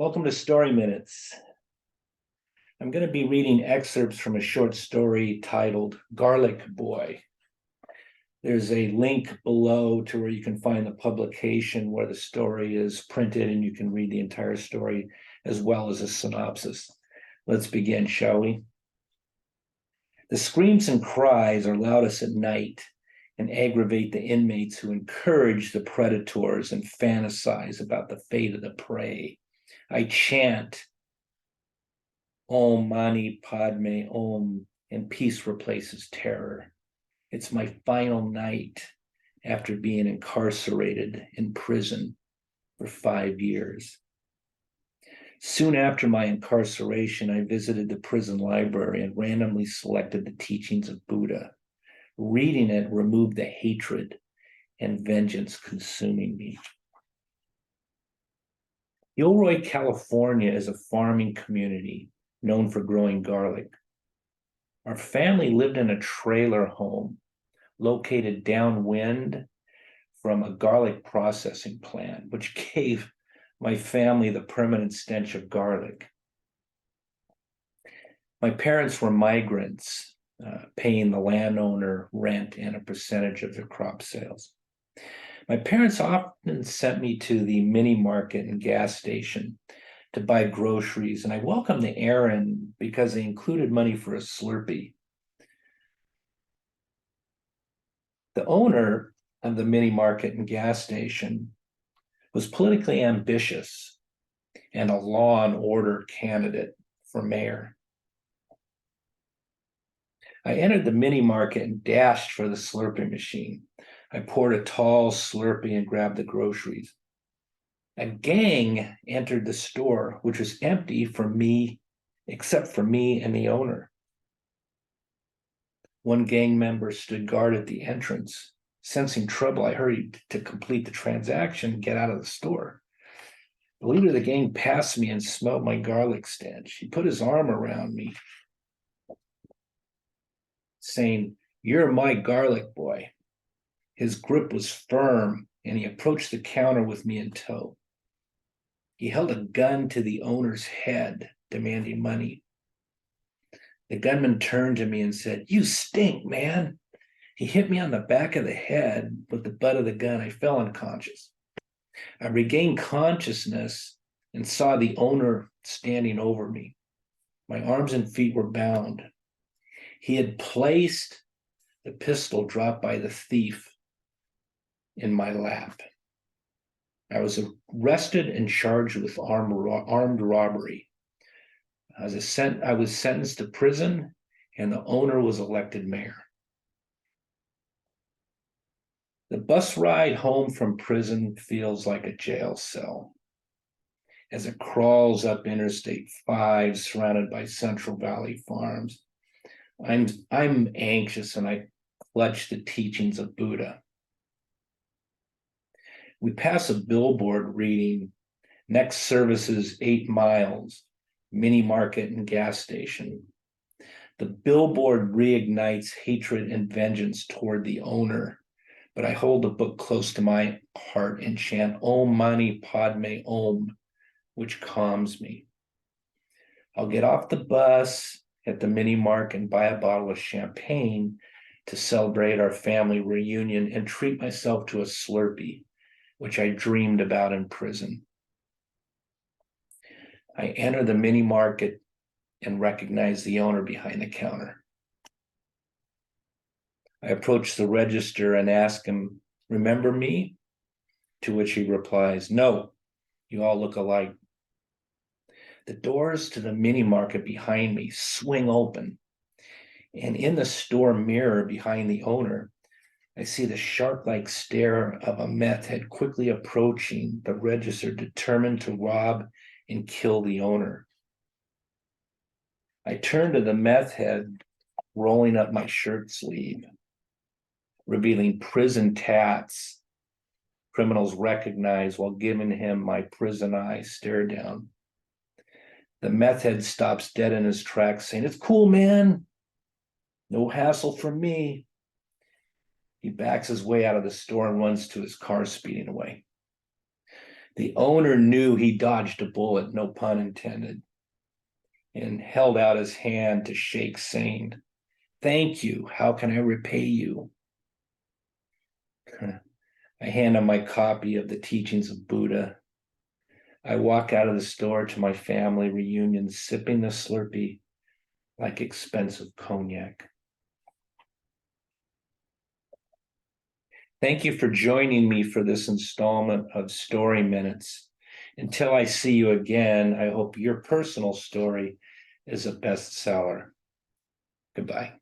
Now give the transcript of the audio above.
Welcome to Story Minutes. I'm going to be reading excerpts from a short story titled Garlic Boy. There's a link below to where you can find the publication where the story is printed and you can read the entire story as well as a synopsis. Let's begin, shall we? The screams and cries are loudest at night and aggravate the inmates who encourage the predators and fantasize about the fate of the prey. I chant Om Mani Padme Om, and peace replaces terror. It's my final night after being incarcerated in prison for 5 years. Soon after my incarceration, I visited the prison library and randomly selected the teachings of Buddha. Reading it removed the hatred and vengeance consuming me. Gilroy, California is a farming community known for growing garlic. Our family lived in a trailer home located downwind from a garlic processing plant, which gave my family the permanent stench of garlic. My parents were migrants, paying the landowner rent and a percentage of their crop sales. My parents often sent me to the mini market and gas station to buy groceries, and I welcomed the errand because they included money for a Slurpee. The owner of the mini market and gas station was politically ambitious and a law and order candidate for mayor. I entered the mini market and dashed for the Slurpee machine. I poured a tall Slurpee and grabbed the groceries. A gang entered the store, which was empty for me, except for me and the owner. One gang member stood guard at the entrance. Sensing trouble, I hurried to complete the transaction and get out of the store. The leader of the gang passed me and smelled my garlic stench. He put his arm around me, saying, "You're my garlic boy." His grip was firm, and he approached the counter with me in tow. He held a gun to the owner's head, demanding money. The gunman turned to me and said, "You stink, man." He hit me on the back of the head with the butt of the gun. I fell unconscious. I regained consciousness and saw the owner standing over me. My arms and feet were bound. He had placed the pistol dropped by the thief in my lap. I was arrested and charged with armed robbery. I was sentenced to prison, and the owner was elected mayor. The bus ride home from prison feels like a jail cell. As it crawls up Interstate 5, surrounded by Central Valley farms, I'm anxious, and I clutch the teachings of Buddha. We pass a billboard reading, "Next service is 8 miles, mini market and gas station." The billboard reignites hatred and vengeance toward the owner, but I hold the book close to my heart and chant Om Mani Padme Om, which calms me. I'll get off the bus at the mini market and buy a bottle of champagne to celebrate our family reunion and treat myself to a Slurpee, which I dreamed about in prison. I enter the mini market and recognize the owner behind the counter. I approach the register and ask him, "Remember me?" To which he replies, "No, you all look alike." The doors to the mini market behind me swing open, and in the store mirror behind the owner, I see the shark-like stare of a meth head quickly approaching the register, determined to rob and kill the owner. I turn to the meth head, rolling up my shirt sleeve, revealing prison tats criminals recognize while giving him my prison eye stare down. The meth head stops dead in his tracks, saying, "It's cool, man. No hassle from me." He backs his way out of the store and runs to his car, speeding away. The owner knew he dodged a bullet, no pun intended, and held out his hand to shake, saying, "Thank you. How can I repay you?" I hand him my copy of the Teachings of Buddha. I walk out of the store to my family reunion, sipping the Slurpee like expensive cognac. Thank you for joining me for this installment of Story Minutes. Until I see you again, I hope your personal story is a bestseller. Goodbye.